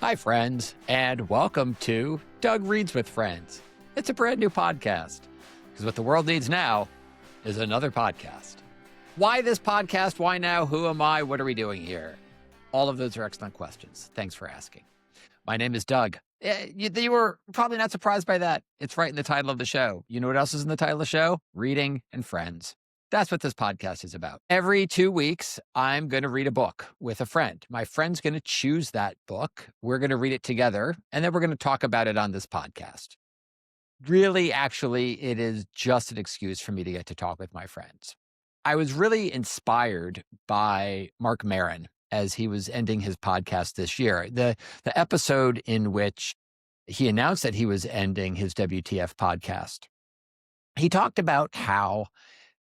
Hi, friends, and welcome to Doug Reads with Friends. It's a brand new podcast, because what the world needs now is another podcast. Why this podcast? Why now? Who am I? What are we doing here? All of those are excellent questions. Thanks for asking. My name is Doug. You were probably not surprised by that. It's right in the title of the show. You know what else is in the title of the show? Reading and Friends. That's what this podcast is about. Every 2 weeks, I'm going to read a book with a friend. My friend's going to choose that book. We're going to read it together, and then we're going to talk about it on this podcast. Really, actually, it is just an excuse for me to get to talk with my friends. I was really inspired by Mark Maron as he was ending his podcast this year. The episode in which he announced that he was ending his WTF podcast. He talked about how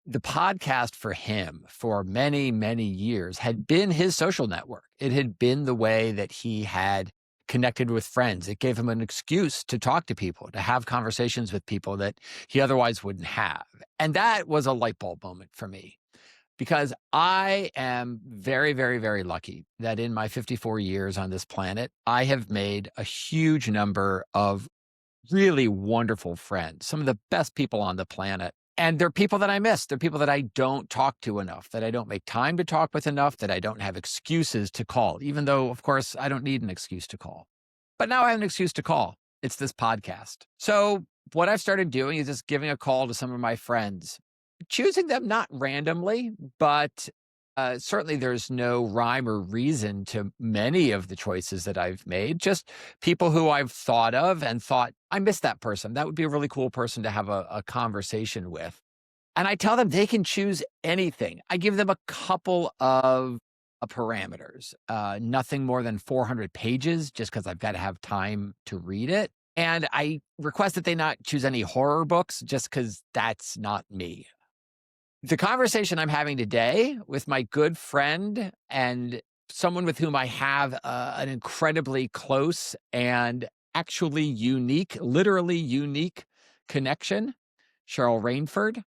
the podcast for him for many, many years had been his social network. It had been the way that he had connected with friends. It gave him an excuse to talk to people, to have conversations with people that he otherwise wouldn't have. And that was a light bulb moment for me, because I am very, very, very lucky that in my 54 years on this planet, I have made a huge number of really wonderful friends, some of the best people on the planet. And they're people that I miss. They're people that I don't talk to enough, that I don't make time to talk with enough, that I don't have excuses to call, even though, of course, I don't need an excuse to call. But now I have an excuse to call. It's this podcast. So what I've started doing is just giving a call to some of my friends, choosing them not randomly, but certainly there's no rhyme or reason to many of the choices that I've made. Just people who I've thought of and thought, I miss that person. That would be a really cool person to have a conversation with. And I tell them they can choose anything. I give them a couple of parameters, nothing more than 400 pages, just because I've got to have time to read it. And I request that they not choose any horror books, just because that's not me. The conversation I'm having today with my good friend and someone with whom I have an incredibly close and actually unique, literally unique connection, Cheryl Rainford.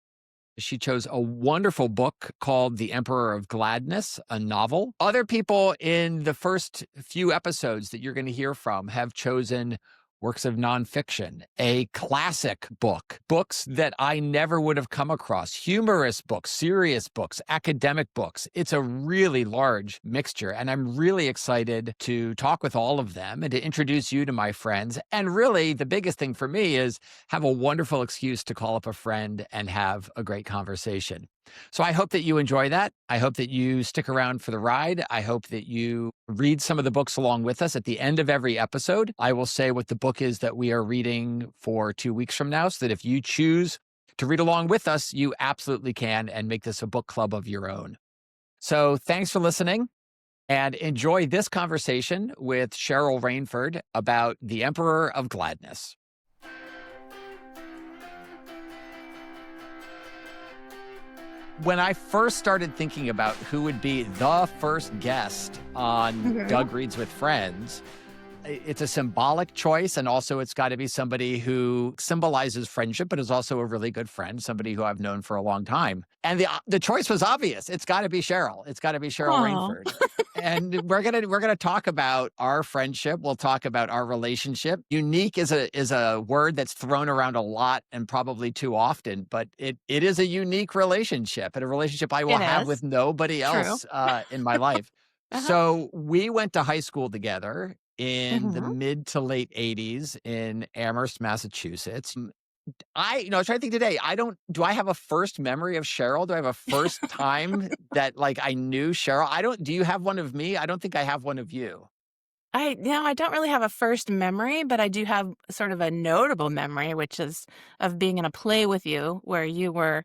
She chose a wonderful book called The Emperor of Gladness, a novel. Other people in the first few episodes that you're going to hear from have chosen works of nonfiction, a classic book, books that I never would have come across, humorous books, serious books, academic books. It's a really large mixture, and I'm really excited to talk with all of them and to introduce you to my friends. And really, the biggest thing for me is have a wonderful excuse to call up a friend and have a great conversation. So I hope that you enjoy that. I hope that you stick around for the ride. I hope that you read some of the books along with us. At the end of every episode, I will say what the book is that we are reading for 2 weeks from now, so that if you choose to read along with us, you absolutely can, and make this a book club of your own. So thanks for listening, and enjoy this conversation with Cheryl Rainford about The Emperor of Gladness. When I first started thinking about who would be the first guest on Doug Reads with Friends, it's a symbolic choice, and also it's got to be somebody who symbolizes friendship, but is also a really good friend, somebody who I've known for a long time. And the choice was obvious. It's got to be Cheryl. It's got to be Cheryl Rainford. And we're gonna talk about our friendship. We'll talk about our relationship. Unique is a word that's thrown around a lot and probably too often, but it is a unique relationship, and a relationship I will have with nobody else in my life. So we went to high school together in the mid to late 80s in Amherst, Massachusetts. I was trying to think today, do I have a first memory of Cheryl? Do I have a first time that I knew Cheryl? Do you have one of me? I don't think I have one of you. I don't really have a first memory, but I do have sort of a notable memory, which is of being in a play with you where you were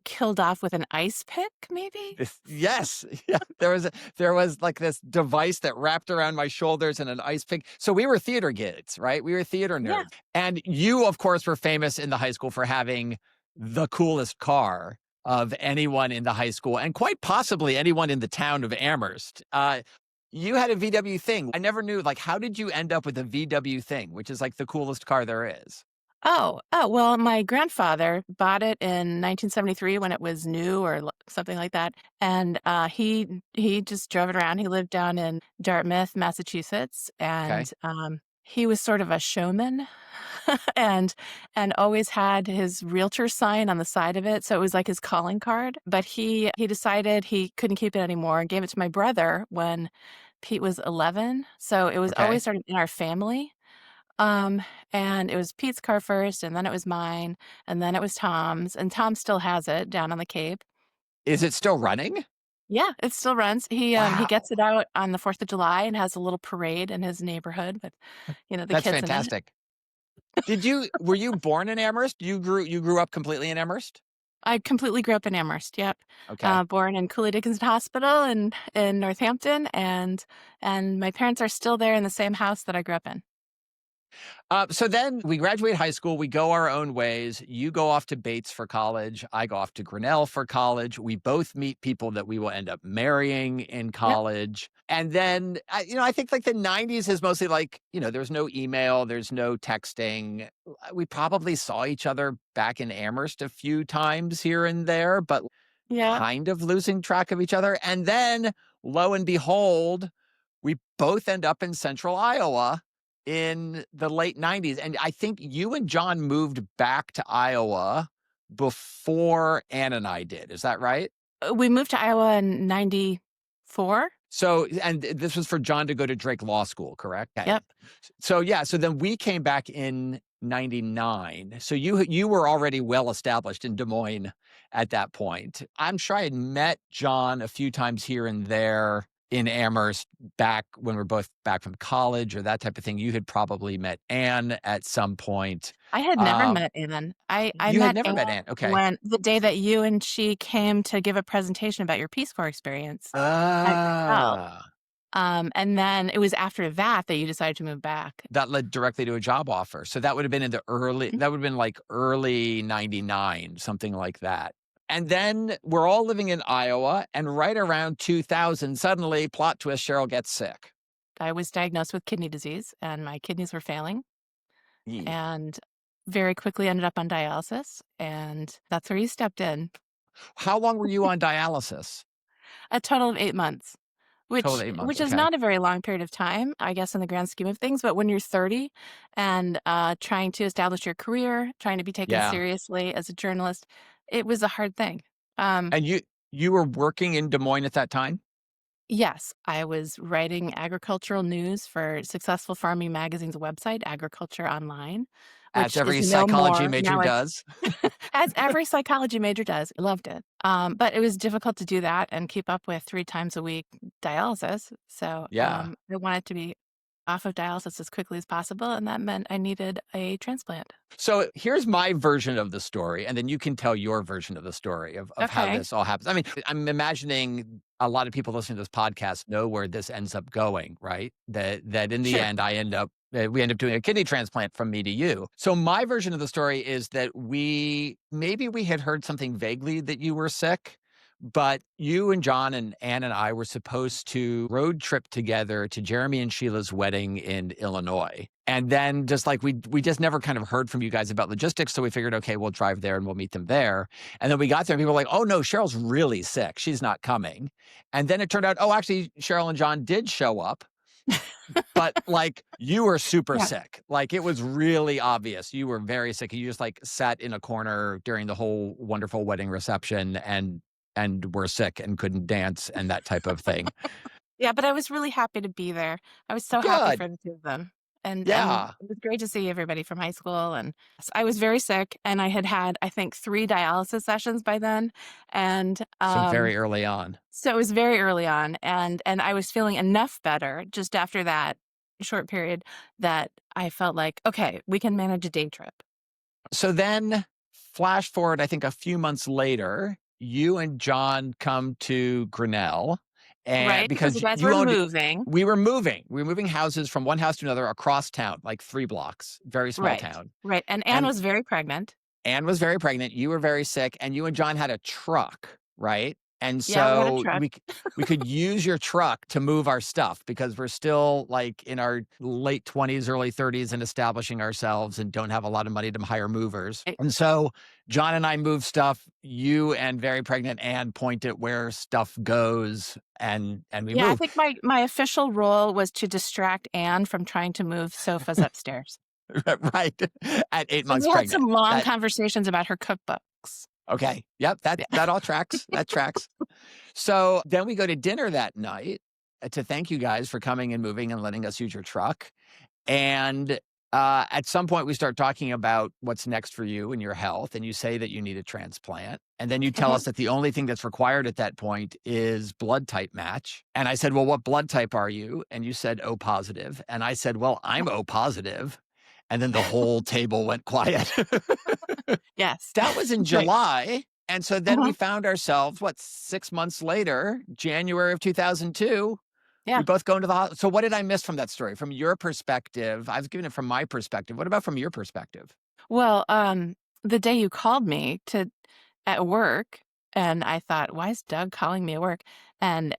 killed off with an ice pick, maybe? Yes. Yeah. There was this device that wrapped around my shoulders and an ice pick. So we were theater kids, right? We were theater nerds. Yeah. And you, of course, were famous in the high school for having the coolest car of anyone in the high school, and quite possibly anyone in the town of Amherst. You had a VW thing. I never knew, how did you end up with a VW thing, which is the coolest car there is? Well, my grandfather bought it in 1973 when it was new or something like that, and he just drove it around. He lived down in Dartmouth, Massachusetts, Okay. and he was sort of a showman, and always had his realtor sign on the side of it, so it was like his calling card. But he decided he couldn't keep it anymore and gave it to my brother when Pete was 11. So it was Okay. always sort of in our family. Um, and it was Pete's car first, and then it was mine, and then it was Tom's, and Tom still has it down on the Cape. Is it still running? Yeah, it still runs. He Wow. gets it out on the 4th of July and has a little parade in his neighborhood with, the That's kids in it. fantastic. Were you born in Amherst? You grew up completely in Amherst? I completely grew up in Amherst, yep. Okay. Born in Cooley Dickinson Hospital in Northampton, and my parents are still there in the same house that I grew up in. So then we graduate high school, we go our own ways. You go off to Bates for college. I go off to Grinnell for college. We both meet people that we will end up marrying in Yep. college. And then, I think like the 90s is mostly like, there's no email, there's no texting. We probably saw each other back in Amherst a few times here and there, but Yeah. kind of losing track of each other. And then, lo and behold, we both end up in central Iowa in the late 90s. And I think you and John moved back to Iowa before Ann and I did. Is that right? We moved to Iowa in '94. So, and this was for John to go to Drake Law School, correct? Okay. Yep. So, yeah. So then we came back in 99. So you were already well established in Des Moines at that point. I'm sure I had met John a few times here and there in Amherst back when we're both back from college or that type of thing. You had probably met Anne at some point. I had never Um, met Ann. I you had met never Ann met Anne. Okay. when the day that you and she came to give a presentation about your Peace Corps experience at Grinnell. Ah. And then it was after that that you decided to move back. That led directly to a job offer. So that would have been Mhm. that would have been like early 99, something like that. And then we're all living in Iowa, and right around 2000, suddenly, plot twist, Cheryl gets sick. I was diagnosed with kidney disease, and my kidneys were failing, Yee. and very quickly ended up on dialysis, and that's where you stepped in. How long were you on dialysis? A total of 8 months. Total of Which 8 months, which is okay. not a very long period of time, I guess, in the grand scheme of things, but when you're 30 and, trying to establish your career, trying to be taken Yeah. seriously as a journalist, it was a hard thing. Um, And you were working in Des Moines at that time? yes, I was writing agricultural news for Successful Farming Magazine's website, Agriculture Online, As which is every no psychology more major now it's does. as every psychology major does. I loved it. But it was difficult to do that and keep up with 3 times a week dialysis. So, Yeah. I wanted to be off of dialysis as quickly as possible, and that meant I needed a transplant. So here's my version of the story, and then you can tell your version of the story of how Okay. this all happens. I mean, I'm imagining a lot of people listening to this podcast know where this ends up going, right? That in the Sure. end, we end up doing a kidney transplant from me to you. So my version of the story is that maybe we had heard something vaguely that you were sick, but you and John and Ann and I were supposed to road trip together to Jeremy and Sheila's wedding in Illinois. And then just like we just never kind of heard from you guys about logistics. So we figured, okay, we'll drive there and we'll meet them there. And then we got there and people were like, oh no, Cheryl's really sick. She's not coming. And then it turned out, oh, actually, Cheryl and John did show up. But like you were super Yeah. sick. Like it was really obvious. You were very sick. You just like sat in a corner during the whole wonderful wedding reception and were sick and couldn't dance and that type of thing. Yeah, but I was really happy to be there. I was so happy Good. for the 2 of them. And Yeah. it was great to see everybody from high school, and I was very sick, and I had, I think, 3 dialysis sessions by then, and, So very early on. so it was very early on, and I was feeling enough better just after that short period that I felt like, "Okay, we can manage a day trip." So then flash forward, I think a few months later, you and John come to Grinnell and Right? Because you because guys you were owned moving. we were moving. We were moving houses from one house to another across town, like 3 blocks, very small Right. town. Right, and Anne And was very pregnant. Anne was very pregnant, you were very sick, and you and John had a truck, right? And Yeah, we had a so truck. we could use your truck to move our stuff because we're still like in our late 20s, early 30s and establishing ourselves and don't have a lot of money to hire movers. Right. And so John and I move stuff. You and very pregnant Anne point at where stuff goes and we Yeah, I move. think my official role was to distract Anne from trying to move sofas upstairs. Right. At 8 And months we had some pregnant. long That conversations about her cookbooks. okay. Yep, that Yeah. that all tracks. That tracks. So then we go to dinner that night to thank you guys for coming and moving and letting us use your truck. And at some point, we start talking about what's next for you and your health. And you say that you need a transplant. And then you tell us Mhm. that the only thing that's required at that point is blood type match. And I said, well, what blood type are you? And you said O positive. And I said, well, I'm O positive. And then the whole table went quiet. Yes. That was in That's right. July. And so then we Mhm. found ourselves, 6 months later, January of 2002, we Yeah. both go into the hospital. So what did I miss from that story? From your perspective, I was giving it from my perspective. What about from your perspective? Well, the day you called me at work, and I thought, "Why is Doug calling me at work?" And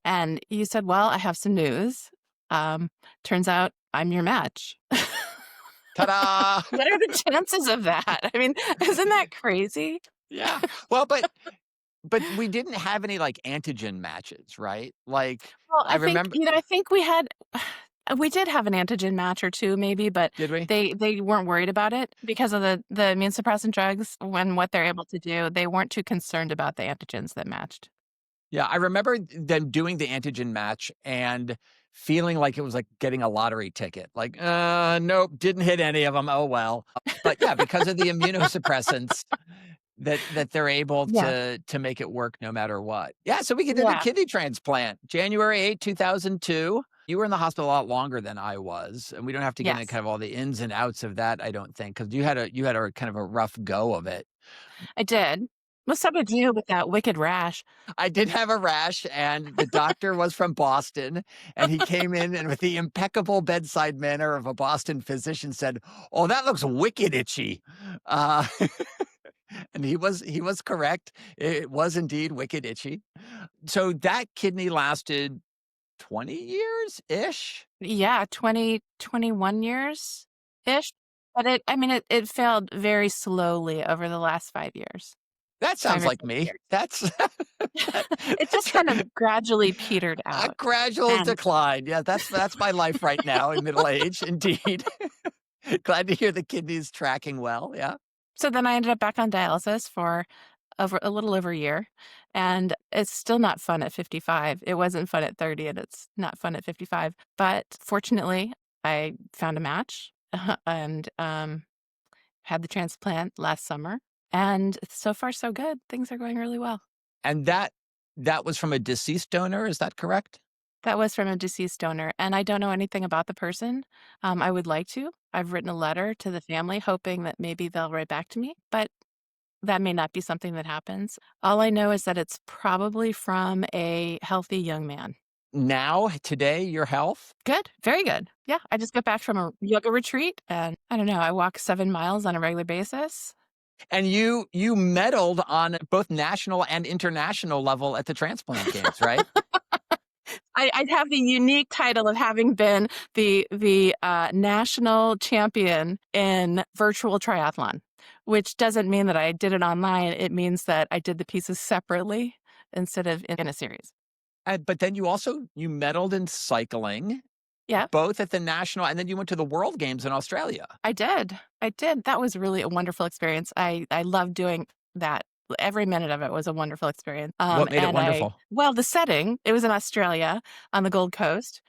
you said, "Well, I have some news. Um, turns out I'm your match." Ta-da! What are the chances of that? I mean, isn't that crazy? Yeah. Well, but we didn't have any, like, antigen matches, right? Like, Well, I remember I think we had we did have an antigen match or 2 maybe, but did we? they weren't worried about it because of the immune suppressant drugs when what they're able to do, they weren't too concerned about the antigens that matched. Yeah, I remember them doing the antigen match and feeling like it was like getting a lottery ticket. Like, nope, didn't hit any of them. Oh, well. But yeah, because of the immunosuppressants that they're able Yeah. to make it work no matter what. Yeah, so we did a Yeah. kidney transplant, January 2002. You were in the hospital a lot longer than I was, and we don't have to get into Yes, kind of all the ins and outs of that, I don't think, because you had a kind of a rough go of it. I did. What's up with you with that wicked rash? I did have a rash, and the doctor was from Boston, and he came in and with the impeccable bedside manner of a Boston physician said, "Oh, that looks wicked itchy." Uh, and he was correct. It was indeed wicked itchy. So that kidney lasted 20 years-ish? Yeah, 21 years-ish, but it failed very slowly over the last 5 years, That 5 sounds or like 6 me. years. That's It just that's kind of gradually petered a out, gradual and decline. Yeah, that's my life right now in middle age, indeed. Glad to hear the kidney's tracking well, yeah. so then I ended up back on dialysis for over a little over a year, and it's still not fun at 55. It wasn't fun at 30, and it's not fun at 55, but fortunately, I found a match, and, had the transplant last summer, and so far so good. Things are going really well. And that was from a deceased donor, is that correct? That was from a deceased donor, and I don't know anything about the person. I would like to. I've written a letter to the family hoping that maybe they'll write back to me, but that may not be something that happens. All I know is that it's probably from a healthy young man. Now, today, your health? Good, very good. Yeah, I just got back from a yoga retreat, and I don't know, I walk 7 miles on a regular basis. And you medaled on both national and international level at the transplant games, right? I have the unique title of having been the national champion in virtual triathlon, which doesn't mean that I did it online. It means that I did the pieces separately instead of in a series. But then you medaled in cycling, Yeah, both at the national and then you went to the World Games in Australia. I did. I did. That was really a wonderful experience. I loved doing that. Every minute of it was a wonderful experience. What made it wonderful? The setting, it was in Australia on the Gold Coast,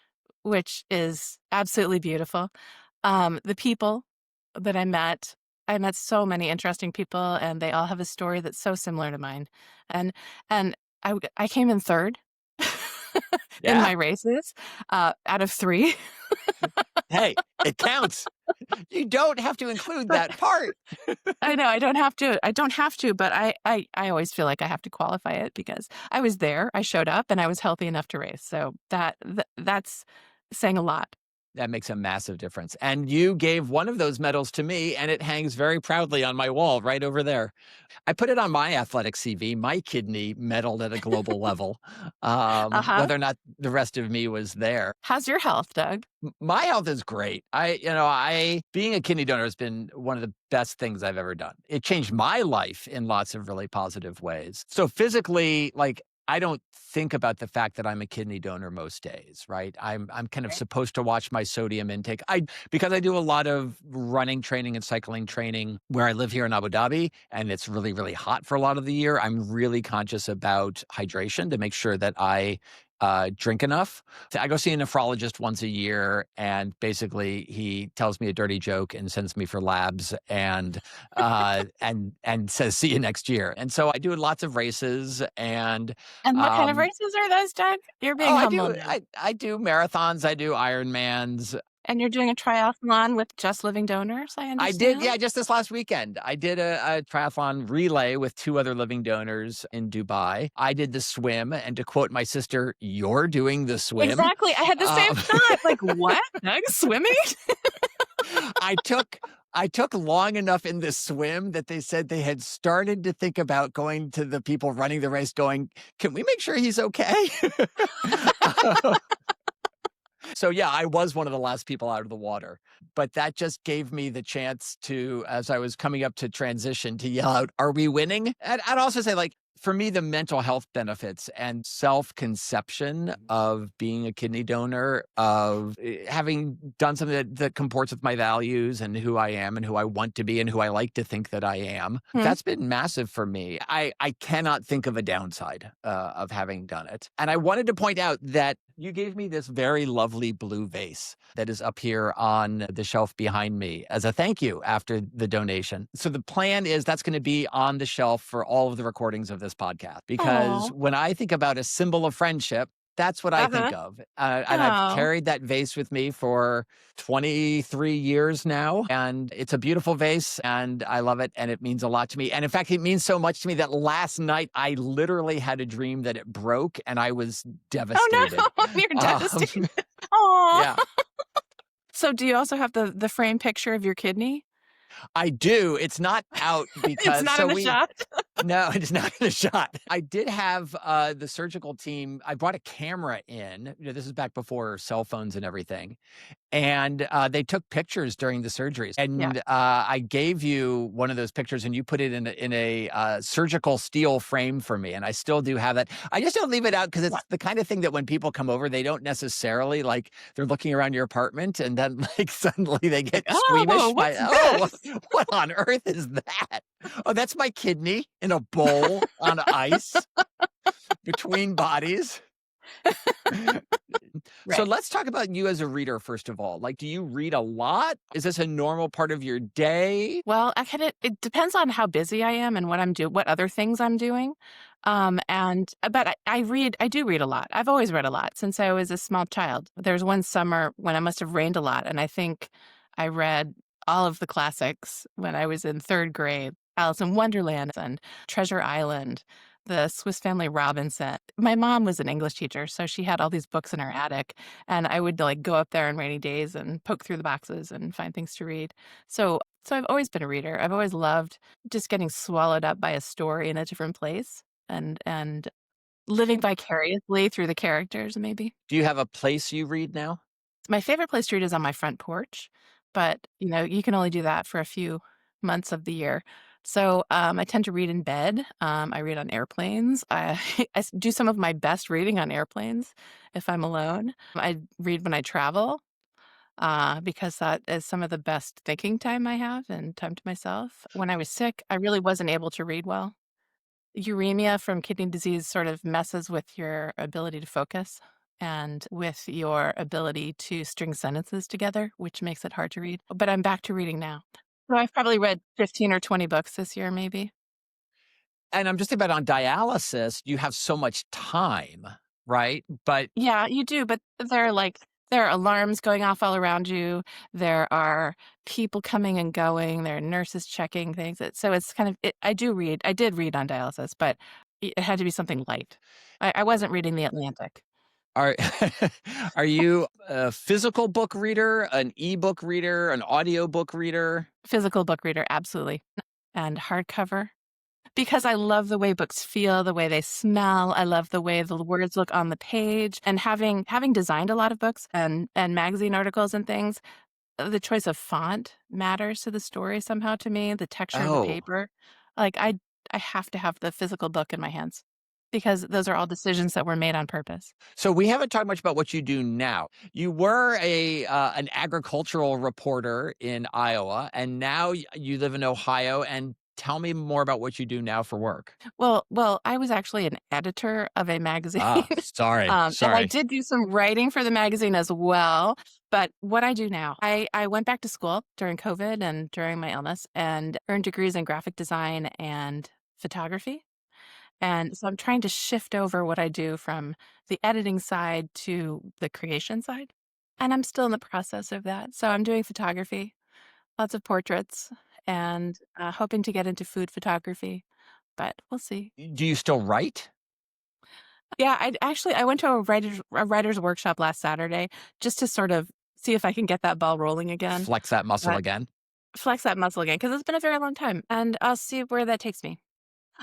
which is absolutely beautiful. The people that I met so many interesting people, and they all have a story that's so similar to mine. And I came in 3rd in Yeah. my races, out of 3. Hey, it counts. You don't have to include that part. I know I don't have to, but I always feel like I have to qualify it because I was there, I showed up, and I was healthy enough to race. So that's saying a lot. That makes a massive difference. And you gave one of those medals to me, and it hangs very proudly on my wall right over there. I put it on my athletic CV. My kidney medaled at a global level, Uh-huh. whether or not the rest of me was there. How's your health, Doug? My health is great. I being a kidney donor has been one of the best things I've ever done. It changed my life in lots of really positive ways. So physically, like, I don't think about the fact that I'm a kidney donor most days, right? I'm kind of Right. supposed to watch my sodium intake. Because I do a lot of running training and cycling training where I live here in Abu Dhabi and it's really, really hot for a lot of the year. I'm really conscious about hydration to make sure that I drink enough. I go see a nephrologist once a year, and basically he tells me a dirty joke and sends me for labs and says, "See you next year." And so I do lots of races, and And what kind of um, races are those, Doug? You're being I humble do now. I do marathons, I do Ironmans. And you're doing a triathlon with Just Living Donors, I I did, understand? yeah, just this last weekend. I did a triathlon relay with 2 other living donors in Dubai. I did the swim, and to quote my sister, "You're doing the swim?" Exactly. I had the same Um, thought. Like, what? Doug swimming? I took I took long enough in the swim that they said they had started to think about going to the people running the race going, "Can we make sure he's okay?" So, yeah, I was one of the last people out of the water, but that just gave me the chance to, as I was coming up to transition, to yell out, "Are we winning?" And I'd also say, like, for me, the mental health benefits and self-conception of being a kidney donor, of having done something that comports with my values and who I am and who I want to be and who I like to think that I am, Hmm. that's been massive for me. I cannot think of a downside of having done it. And I wanted to point out that you gave me this very lovely blue vase that is up here on the shelf behind me as a thank you after the donation. So the plan is that's going to be on the shelf for all of the recordings of this podcast. Because Oh. when I think about a symbol of friendship, that's what I think Uh-huh. of. And I've Oh. carried that vase with me for 23 years now. And it's a beautiful vase and I love it. And it means a lot to me. And in fact, it means so much to me that last night I literally had a dream that it broke and I was Oh, devastated. no. You're Um, devastated. Aw. yeah. So do you also have the frame picture of your kidney? I do. It's not out It's because not in the shot? no, it's not in the shot. I did have the surgical team. I brought a camera in. This is back before cell phones and everything. And they took pictures during the surgeries. Yeah. And I gave you one of those pictures, and you put it in a surgical steel frame for me. And I still do have that. I just don't leave it out because Yeah. it's the kind of thing that when people come over, they don't necessarily like. They're looking around your apartment, and then like suddenly they Like, get "Oh, squeamish. what's Oh, this?" what on earth is that? Oh, that's my kidney in a bowl on ice between bodies. So Right. let's talk about you as a reader, first of all. Like, do you read a lot? Is this a normal part of your day? Well, I kinda it depends on how busy I am and what other things I'm doing. But I do read a lot. I've always read a lot since I was a small child. There's one summer when it must have rained a lot, and I think I read all of the classics when I was in 3rd grade. Alice in Wonderland and Treasure Island, The Swiss Family Robinson. My mom was an English teacher, so she had all these books in her attic, and I would, like, go up there on rainy days and poke through the boxes and find things to read. So I've always been a reader. I've always loved just getting swallowed up by a story in a different place and living vicariously through the characters, maybe. Do you have a place you read now? My favorite place to read is on my front porch, but, you can only do that for a few months of the year. So, I tend to read in bed. I read on airplanes. Do some of my best reading on airplanes if I'm alone. I read when I travel, because that is some of the best thinking time I have and time to myself. When I was sick, I really wasn't able to read well. Uremia from kidney disease sort of messes with your ability to focus and with your ability to string sentences together, which makes it hard to read. But I'm back to reading now. So I've probably read 15 or 20 books this year, maybe. And I'm just thinking about on dialysis, you have so much time, right? But Yeah, you do, but there are alarms going off all around you. There are people coming and going. There are nurses checking things. So it's kind of I do read. I did read on dialysis, but it had to be something light. I wasn't reading The Atlantic. Are are you a physical book reader, an ebook reader, an audiobook reader? Physical book reader, absolutely, and hardcover. Because I love the way books feel, the way they smell. I love the way the words look on the page. And having designed a lot of books and magazine articles and things, the choice of font matters to the story somehow to me, the texture of the Oh. paper. Like, I have to have the physical book in my hands because those are all decisions that were made on purpose. So we haven't talked much about what you do now. You were an agricultural reporter in Iowa, and now you live in Ohio. And tell me more about what you do now for work. Well, I was actually an editor of a magazine, Ah, sorry, and I sorry. did do some writing for the magazine as well, but what I do now, I went back to school during COVID and during my illness and earned degrees in graphic design and photography, and so I'm trying to shift over what I do from the editing side to the creation side, and I'm still in the process of that. So I'm doing photography, lots of portraits, and, hoping to get into food photography, but we'll see. Do you still write? Yeah, I went to a writer's workshop last Saturday just to sort of see if I can get that ball rolling again, Flex that muscle but again? flex that muscle again because 'cause it's been a very long time, and I'll see where that takes me.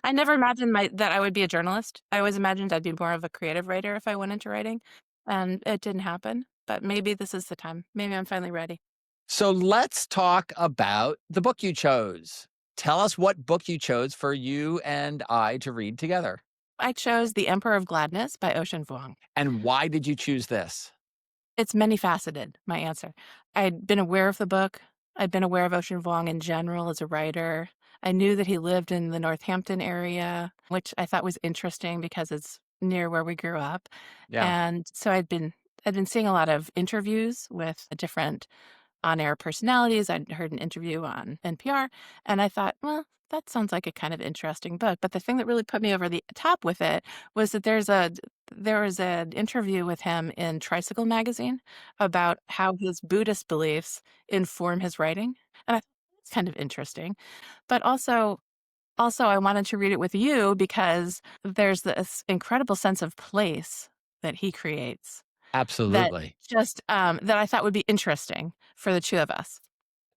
I never imagined my that I would be a journalist. I always imagined I'd be more of a creative writer if I went into writing, and it didn't happen, but maybe this is the time. Maybe I'm finally ready. So let's talk about the book you chose. Tell us what book you chose for you and I to read together. I chose The Emperor of Gladness by Ocean Vuong. And why did you choose this? It's many faceted, my answer. I'd been aware of the book. I'd been aware of Ocean Vuong in general as a writer. I knew that he lived in the Northampton area, which I thought was interesting because it's near where we grew up. Yeah. And so I'd been seeing a lot of interviews with different on-air personalities. I'd heard an interview on NPR, and I thought, well, that sounds like a kind of interesting book. But the thing that really put me over the top with it was that there was an interview with him in Tricycle magazine about how his Buddhist beliefs inform his writing, and I thought that's kind of interesting. But also I wanted to read it with you because there's this incredible sense of place that he creates that Absolutely. that I thought would be interesting for the 2 of us.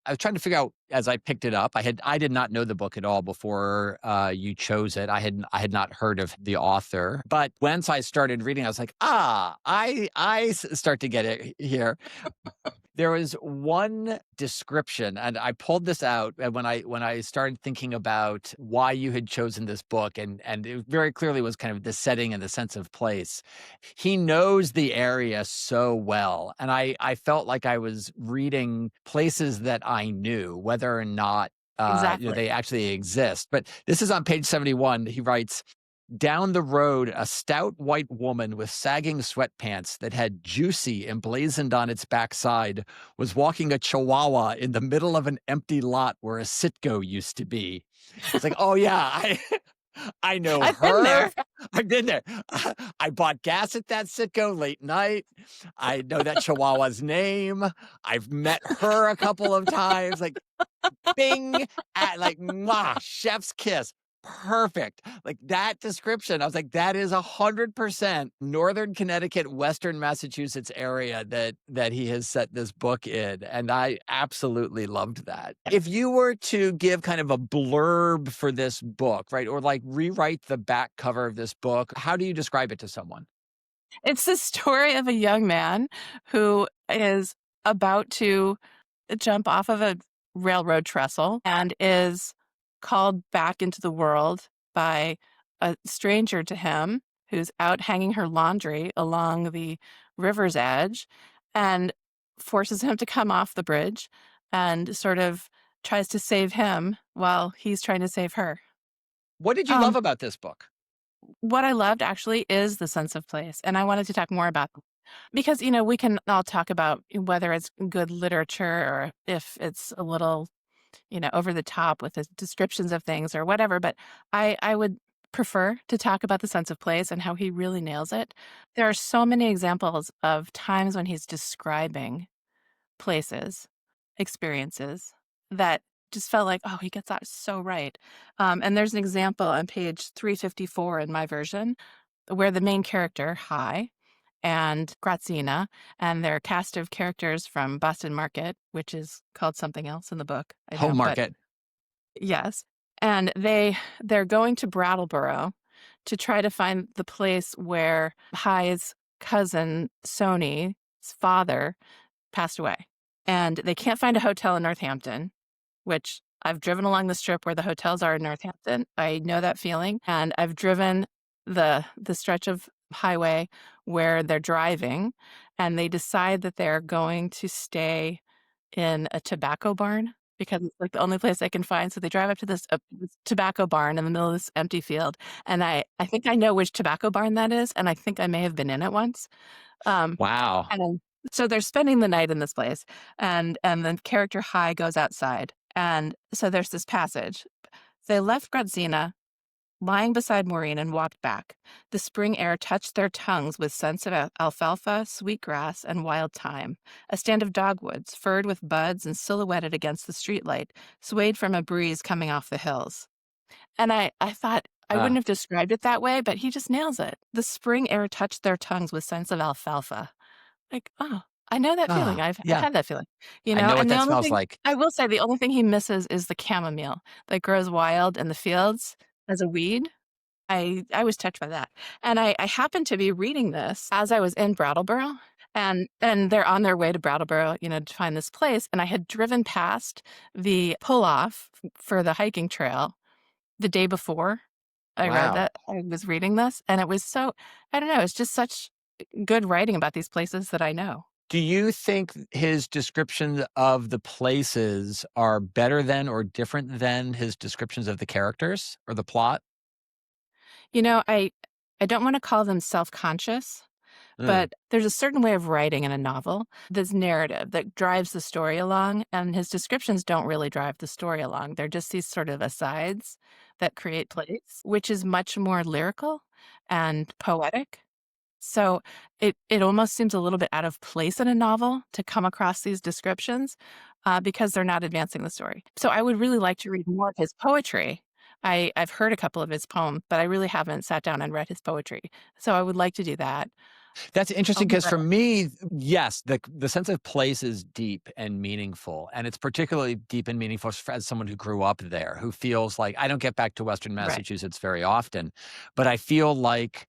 I was trying to figure out as I picked it up. I did not know the book at all before you chose it. I had not heard of the author, but once I started reading, I was like, start to get it here. There was one description, and I pulled this out when I started thinking about why you had chosen this book, and it very clearly was kind of the setting and the sense of place. He knows the area so well, and I felt like I was reading places that I knew, whether or not Exactly. they actually exist. But this is on page 71. He writes, down the road, a stout white woman with sagging sweatpants that had juicy emblazoned on its backside was walking a chihuahua in the middle of an empty lot where a Citgo used to be. It's like, oh yeah, I know I've been her. there. I've been there. I bought gas at that Citgo late night. I know that chihuahua's name. I've met her a couple of times. Like bing, at like, mwah, chef's kiss. Perfect. Like that description, I was like, that is 100% Northern Connecticut, Western Massachusetts area that he has set this book in. And I absolutely loved that. If you were to give kind of a blurb for this book, right, or like rewrite the back cover of this book, how do you describe it to someone? It's the story of a young man who is about to jump off of a railroad trestle and is called back into the world by a stranger to him who's out hanging her laundry along the river's edge and forces him to come off the bridge and sort of tries to save him while he's trying to save her. What did you love Um, about this book? what I loved actually is the sense of place, and I wanted to talk more about because, we can all talk about whether it's good literature or if it's a little, over the top with the descriptions of things or whatever, but I would prefer to talk about the sense of place and how he really nails it. There are so many examples of times when he's describing places, experiences that just felt like, oh, he gets that so right. And there's an example on page 354 in my version where the main character, Hi, and Grazina, and they're a cast of characters from Boston Market, which is called something else in the book, I Home know, but market. yes. And they're going to Brattleboro to try to find the place where High's cousin, Sony's father, passed away. And they can't find a hotel in Northampton, which I've driven along the strip where the hotels are in Northampton. I know that feeling. And I've driven the stretch of highway where they're driving, and they decide that they're going to stay in a tobacco barn because it's like the only place they can find. So they drive up to this tobacco barn in the middle of this empty field. And I think I know which tobacco barn that is. And I think I may have been in it once. Um, Wow. and so they're spending the night in this place, and the character High goes outside. And so there's this passage. They left Grazina lying beside Maureen and walked back. The spring air touched their tongues with scents of alfalfa, sweetgrass, and wild thyme. A stand of dogwoods, furred with buds and silhouetted against the streetlight, swayed from a breeze coming off the hills. And I thought I Uh, wouldn't have described it that way, but he just nails it. The spring air touched their tongues with scents of alfalfa. Like, oh, I know that feeling. I've yeah. had that feeling, I know what and the that only smells thing like. I will say, the only thing he misses is the chamomile that grows wild in the fields as a weed. I was touched by that. And I happened to be reading this as I was in Brattleboro, and they're on their way to Brattleboro, to find this place, and I had driven past the pull-off for the hiking trail the day before Wow. I was reading this, and it was so I don't know, it's just such good writing about these places that I know. Do you think his descriptions of the places are better than or different than his descriptions of the characters or the plot? I don't wanna call them self-conscious, Mm, but there's a certain way of writing in a novel that's narrative, that drives the story along, and his descriptions don't really drive the story along. They're just these sort of asides that create place, which is much more lyrical and poetic. So it almost seems a little bit out of place in a novel to come across these descriptions, because they're not advancing the story. So I would really like to read more of his poetry. I've heard a couple of his poems, but I really haven't sat down and read his poetry. So I would like to do that. that's I'll interesting give because that for a me, yes, the sense of place is deep and meaningful, and it's particularly deep and meaningful as someone who grew up there, who feels like I don't get back to Western right. Massachusetts very often, but I feel like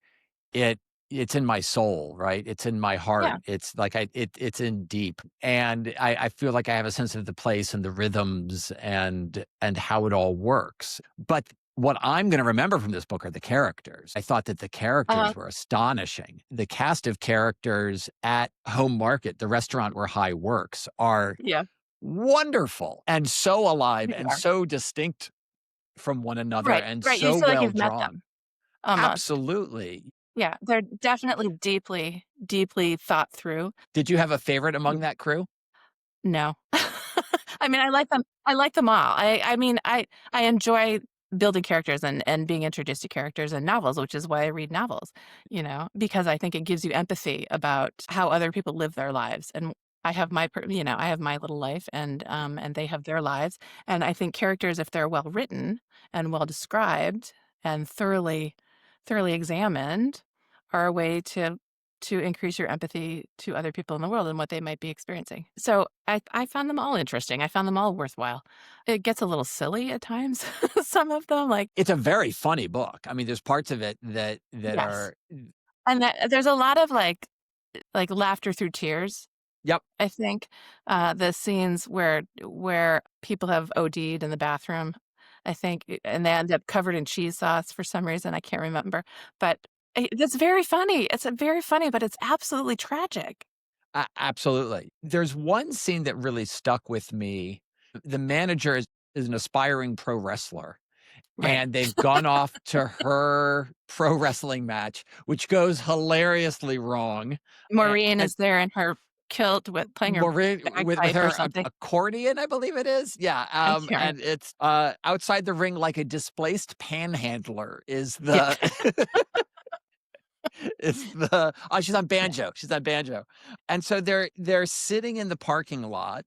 It it's in my soul, right? It's in my heart. Yeah. It's like it's in deep. And I feel like I have a sense of the place and the rhythms and how it all works. But what I'm gonna remember from this book are the characters. I thought that the Uh-huh. characters were astonishing. The cast of characters at Home Market, the restaurant where High works, are Yeah. wonderful and so alive They and are. so distinct from one another Right, and right. You so feel like well you've met drawn. them almost. Absolutely. Yeah, they're definitely deeply, deeply thought through. Did you have a favorite among that crew? No. I mean, I like them all. I mean, I enjoy building characters and being introduced to characters in novels, which is why I read novels, because I think it gives you empathy about how other people live their lives. And I have my little life, and they have their lives. And I think characters, if they're well written and well described and thoroughly examined, are a way to increase your empathy to other people in the world and what they might be experiencing. So I found them all interesting. I found them all worthwhile. It gets a little silly at times, some of them, like It's a very funny book. I mean, there's parts of it that yes. are And that there's a lot of like laughter through tears, yep. I think. The scenes where people have OD'd in the bathroom, I think, and they end up covered in cheese sauce for some reason. I can't remember. But it's very funny. It's very funny, but it's absolutely tragic. Absolutely. There's one scene that really stuck with me. The manager is an aspiring pro wrestler, Right. and they've gone off to her pro wrestling match, which goes hilariously wrong. Maureen And is there in her kilt with playing her Maureen with bagpipe or her something. accordion, I believe it is. Yeah, I can't remember. and it's, outside the ring like a displaced panhandler is Yeah. the she's on banjo, she's on banjo. And so they're sitting in the parking lot,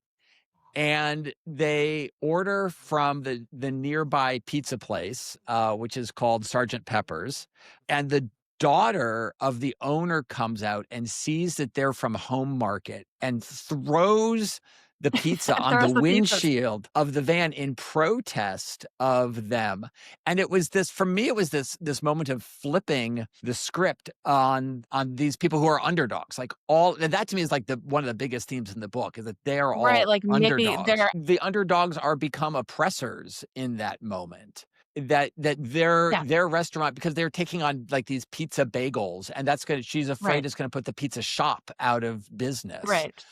and they order from the nearby pizza place, which is called Sergeant Pepper's, and daughter of the owner comes out and sees that they're from Home Market and throws the pizza on the Throws the pizzas. windshield of the van in protest of them. And it was this, for me, it was this moment of flipping the script on these people who are underdogs. Like all and that to me is like the one of the biggest themes in the book is that they are Right, all like maybe underdogs. they're The underdogs are become oppressors in that moment. That yeah, their restaurant, because they're taking on like these pizza bagels, and she's afraid right, it's gonna put the pizza shop out of business. right.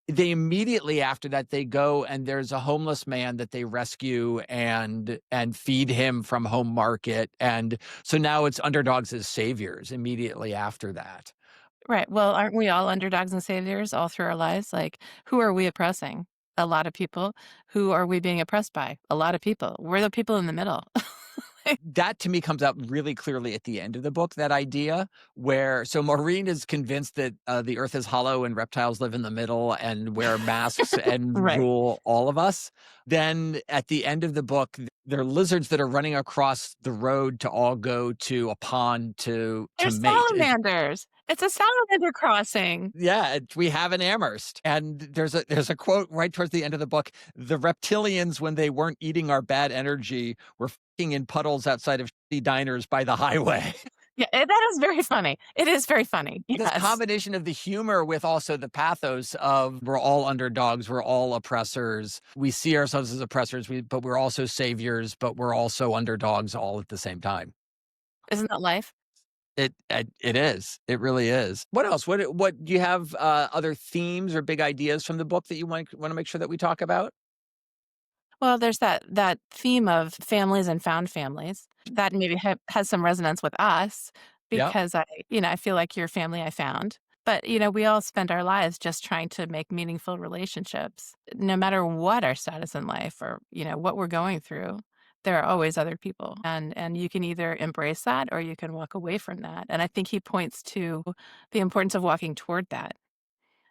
They immediately after that, they go and there's a homeless man that they rescue and feed him from Home Market, and so now it's underdogs as saviors immediately after that. Right. Well, aren't we all underdogs and saviors all through our lives? Like, who are we oppressing? A lot of people. Who are we being oppressed by? A lot of people. We're the people in the middle. That to me comes out really clearly at the end of the book, that idea where so Maureen is convinced that the earth is hollow and reptiles live in the middle and wear masks and Right. rule all of us. Then at the end of the book, there are lizards that are running across the road to all go to a pond to They're mate. salamanders. It's a salamander crossing. Yeah, we have an Amherst. And there's a quote right towards the end of the book. The reptilians, when they weren't eating our bad energy, were fucking in puddles outside of shitty diners by the highway. Yeah, that is very funny. It is very funny. This Yes. combination of the humor with also the pathos of we're all underdogs, we're all oppressors. We see ourselves as oppressors, but we're also saviors, but we're also underdogs all at the same time. Isn't that life? It is. It really is. What else? What do you have other themes or big ideas from the book that you want to make sure that we talk about? Well, there's that theme of families and found families that maybe has some resonance with us Yeah. because I feel like your family I found. But, we all spend our lives just trying to make meaningful relationships. No matter what our status in life or, what we're going through, there are always other people. And you can either embrace that or you can walk away from that. And I think he points to the importance of walking toward that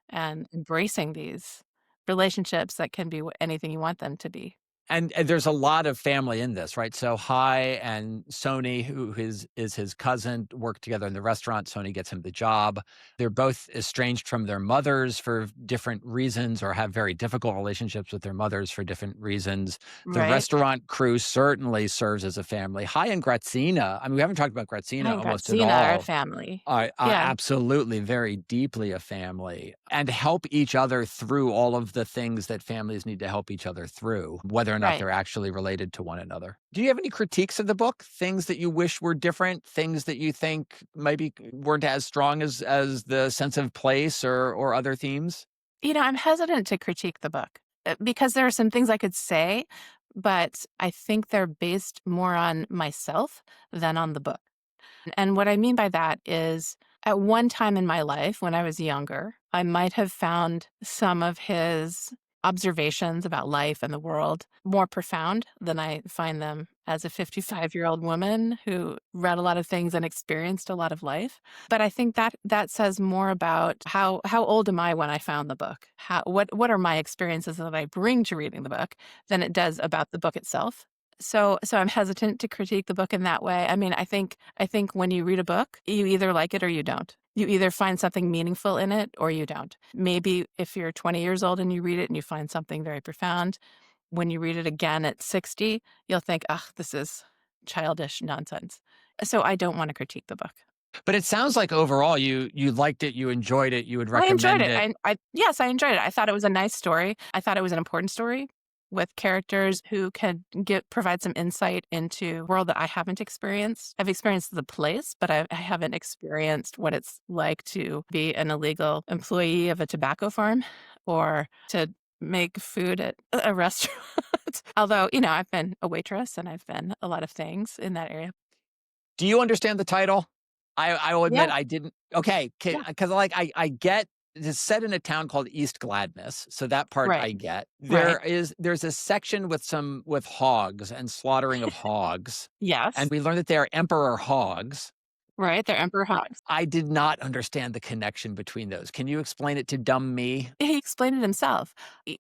and embracing these relationships that can be anything you want them to be. And there's a lot of family in this, right? So Hai and Sony, who is his cousin, work together in the restaurant. Sony gets him the job. They're both estranged from their mothers for different reasons or have very difficult relationships with their mothers for different reasons. The Right? restaurant crew certainly serves as a family. Hai and Grazina, I mean, we haven't talked about I Grazina and almost at Grazina are a all. family. Yeah, Absolutely, very deeply a family, and help each other through all of the things that families need to help each other through, whether or not right. they're actually related to one another. Do you have any critiques of the book? Things that you wish were different? Things that you think maybe weren't as strong as the sense of place or other themes? I'm hesitant to critique the book, because there are some things I could say, but I think they're based more on myself than on the book. And what I mean by that is at one time in my life when I was younger, I might have found some of his observations about life and the world more profound than I find them as a 55-year-old woman who read a lot of things and experienced a lot of life. But I think that says more about how old am I when I found the book? What are my experiences that I bring to reading the book than it does about the book itself. So I'm hesitant to critique the book in that way. I mean, I think when you read a book, you either like it or you don't. You either find something meaningful in it or you don't. Maybe if you're 20 years old and you read it and you find something very profound, when you read it again at 60, you'll think, "Ugh, this is childish nonsense." So I don't want to critique the book. But it sounds like overall you liked it, you enjoyed it, you would I enjoyed recommend it. it. Yes, I enjoyed it. I thought it was a nice story. I thought it was an important story with characters who could provide some insight into a world that I haven't experienced. I've experienced the place, but I haven't experienced what it's like to be an illegal employee of a tobacco farm or to make food at a restaurant. Although, I've been a waitress and I've been a lot of things in that area. Do you understand the title? I will Yeah, admit I didn't. Okay, yeah, because I get it's set in a town called East Gladness, so that part right, I get. right. There's a section with hogs and slaughtering of hogs, and Yes, we learned that they are emperor hogs. right. They're emperor hogs. I did not understand the connection between those. Can you explain it to dumb me? He explained it himself.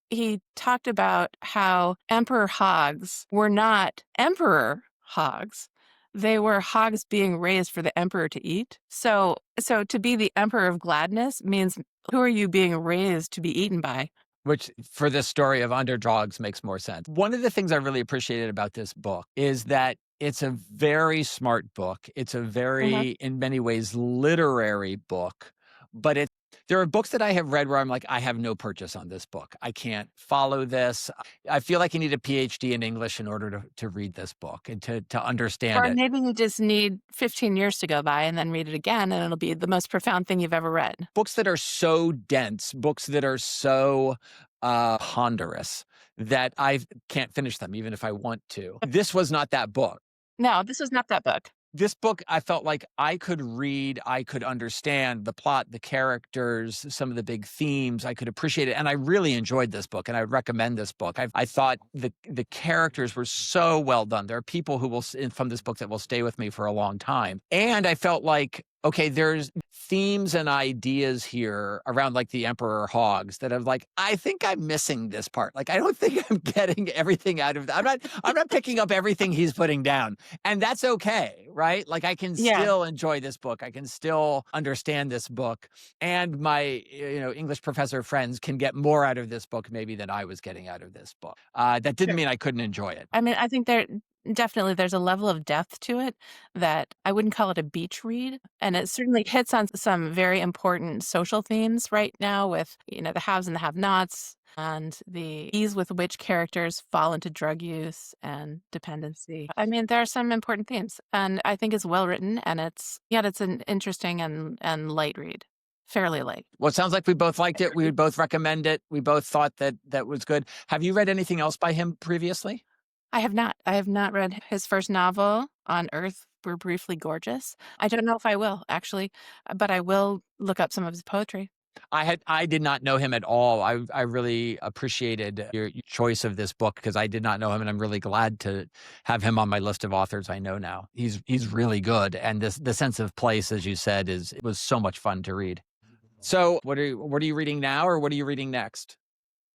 He talked about how emperor hogs were not emperor hogs. they were hogs being raised for the emperor to eat. So to be the Emperor of Gladness means who are you being raised to be eaten by? Which for this story of underdogs makes more sense. One of the things I really appreciated about this book is that it's a very smart book. It's a Uh-huh. very, in many ways, literary book. But there are books that I have read where I'm like, I have no purchase on this book. I can't follow this. I feel like I need a PhD in English in order to read this book and to understand Or it. maybe you just need 15 years to go by and then read it again, and it'll be the most profound thing you've ever read. Books that are so dense, books that are so ponderous that I can't finish them even if I want to. This was not that book. No, this was not that book. This book, I felt like I could read, I could understand the plot, the characters, some of the big themes. I could appreciate it. And I really enjoyed this book, and I would recommend this book. I thought the characters were so well done. There are people who from this book that will stay with me for a long time. And I felt like, okay, there's themes and ideas here around like the Emperor hogs that I'm like, I think I'm missing this part. Like, I don't think I'm getting everything out of that. I'm not picking up everything he's putting down. And that's okay, right? Like, I can Yeah. still enjoy this book. I can still understand this book. And my, English professor friends can get more out of this book maybe than I was getting out of this book. That didn't mean I couldn't enjoy it. I mean, I think there's a level of depth to it that I wouldn't call it a beach read. And it certainly hits on some very important social themes right now with, the haves and the have-nots and the ease with which characters fall into drug use and dependency. I mean, there are some important themes, and I think it's well written, and it's an interesting and light read. Fairly light. Well, it sounds like we both liked it. We would both recommend it. We both thought that was good. Have you read anything else by him previously? I have not. I have not read his first novel, On Earth We're Briefly Gorgeous. I don't know if I will, actually, but I will look up some of his poetry. I did not know him at all. I really appreciated your choice of this book because I did not know him, and I'm really glad to have him on my list of authors I know now. He's really good, and the sense of place, as you said, was so much fun to read. So, what are you reading now, or what are you reading next?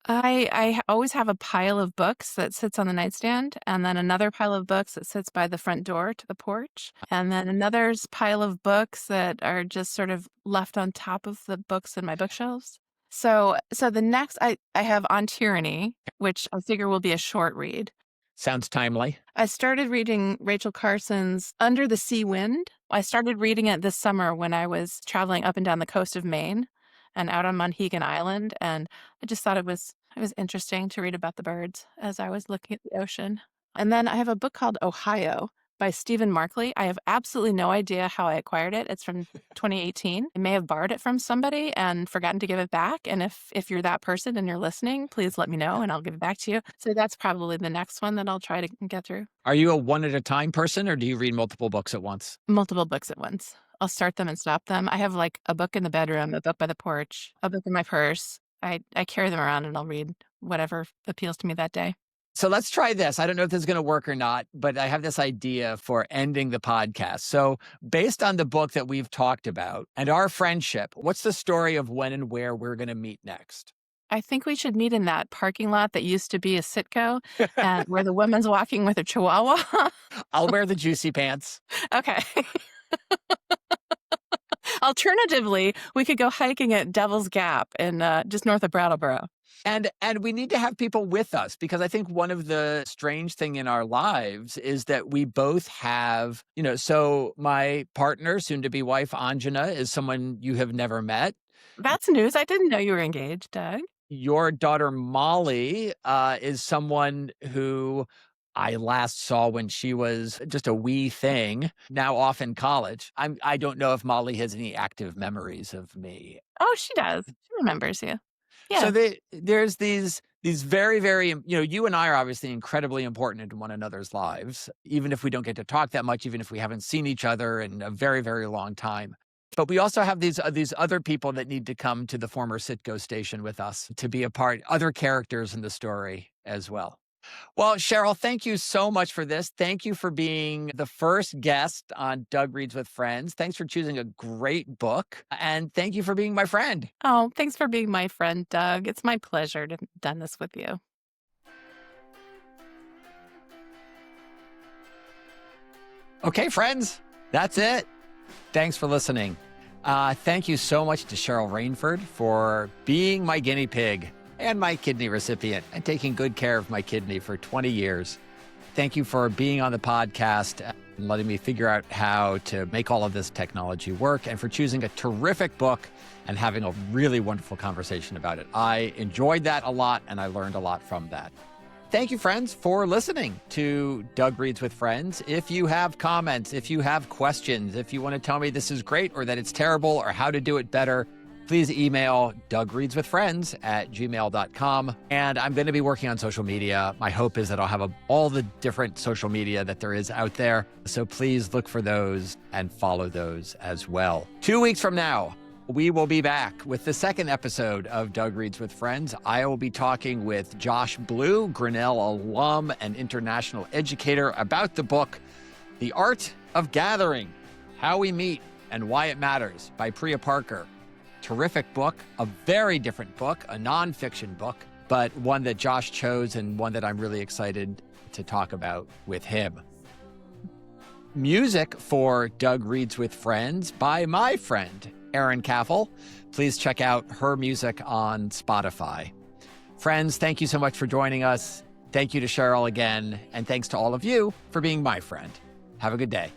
I always have a pile of books that sits on the nightstand, and then another pile of books that sits by the front door to the porch, and then another pile of books that are just sort of left on top of the books in my bookshelves. So the next I have On Tyranny, which I figure will be a short read. Sounds timely. I started reading Rachel Carson's Under the Sea Wind. I started reading it this summer when I was traveling up and down the coast of Maine and out on Monhegan Island, and I just thought it was interesting to read about the birds as I was looking at the ocean. And then I have a book called Ohio by Stephen Markley. I have absolutely no idea how I acquired it. It's from 2018. I may have borrowed it from somebody and forgotten to give it back. And if you're that person and you're listening, please let me know and I'll give it back to you. So that's probably the next one that I'll try to get through. Are you a one at a time person, or do you read multiple books at once? Multiple books at once. I'll start them and stop them. I have like a book in the bedroom, a book by the porch, a book in my purse. I carry them around and I'll read whatever appeals to me that day. So let's try this. I don't know if this is going to work or not, but I have this idea for ending the podcast. So based on the book that we've talked about and our friendship, what's the story of when and where we're going to meet next? I think we should meet in that parking lot that used to be a Citgo where the woman's walking with a chihuahua. I'll wear the juicy pants. Okay. Alternatively, we could go hiking at Devil's Gap in just north of Brattleboro. And we need to have people with us, because I think one of the strange thing in our lives is that we both have, so my partner, soon to be wife, Anjana, is someone you have never met. That's news. I didn't know you were engaged, Doug. Your daughter, Molly, is someone who I last saw when she was just a wee thing, now off in college. I don't know if Molly has any active memories of me. Oh, she does. She remembers you. Yeah. So there's these very, very, you and I are obviously incredibly important in one another's lives, even if we don't get to talk that much, even if we haven't seen each other in a very, very long time. But we also have these other people that need to come to the former Citgo station with us to be a part, other characters in the story as well. Well, Cheryl, thank you so much for this. Thank you for being the first guest on Doug Reads with Friends. Thanks for choosing a great book. And thank you for being my friend. Oh, thanks for being my friend, Doug. It's my pleasure to have done this with you. Okay, friends, that's it. Thanks for listening. Thank you so much to Cheryl Rainford for being my guinea pig and my kidney recipient and taking good care of my kidney for 20 years. Thank you for being on the podcast and letting me figure out how to make all of this technology work, and for choosing a terrific book and having a really wonderful conversation about it. I enjoyed that a lot, and I learned a lot from that. Thank you, friends, for listening to Doug Reads with Friends. If you have comments, if you have questions, if you want to tell me this is great or that it's terrible or how to do it better, please email dougreadswithfriends@gmail.com. And I'm going to be working on social media. My hope is that I'll have all the different social media that there is out there. So please look for those and follow those as well. 2 weeks from now, we will be back with the second episode of Doug Reads with Friends. I will be talking with Josh Blue, Grinnell alum and international educator, about the book, The Art of Gathering, How We Meet and Why It Matters by Priya Parker. Terrific book, a very different book, a nonfiction book, but one that Josh chose and one that I'm really excited to talk about with him. Music for Doug Reads with Friends by my friend, Erin Caffel. Please check out her music on Spotify. Friends, thank you so much for joining us. Thank you to Cheryl again, and thanks to all of you for being my friend. Have a good day.